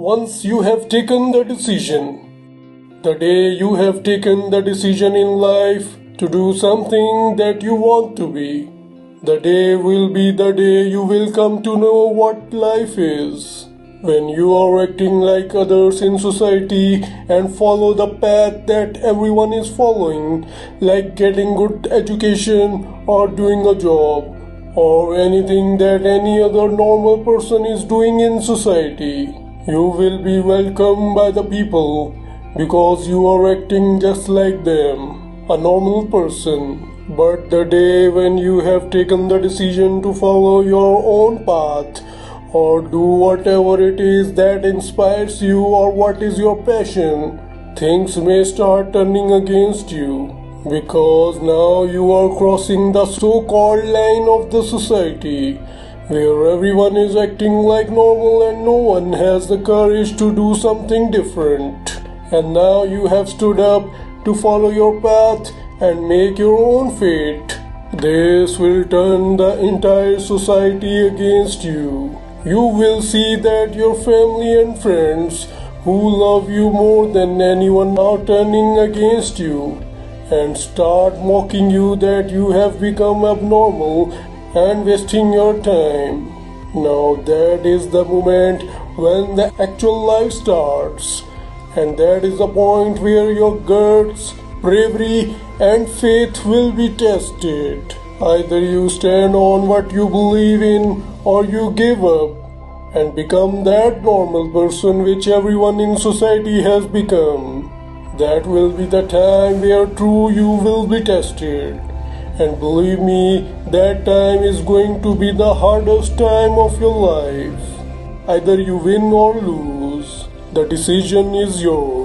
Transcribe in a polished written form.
once you have taken the decision, the day you have taken the decision in life to do something that you want to be, the day will be the day you will come to know what life is. When you are acting like others in society and follow the path that everyone is following, like getting good education or doing a job, or anything that any other normal person is doing in society, you will be welcomed by the people because you are acting just like them, a normal person. But the day when you have taken the decision to follow your own path, or do whatever it is that inspires you or what is your passion, things may start turning against you, because now you are crossing the so-called line of the society where everyone is acting like normal and no one has the courage to do something different. And now you have stood up to follow your path and make your own fate. This will turn the entire society against you. You will see that your family and friends who love you more than anyone are turning against you and start mocking you that you have become abnormal and wasting your time. Now that is the moment when the actual life starts, and that is the point where your guts, bravery and faith will be tested. Either you stand on what you believe in or you give up and become that normal person which everyone in society has become. That will be the time where true you will be tested. And believe me, that time is going to be the hardest time of your life. Either you win or lose. The decision is yours.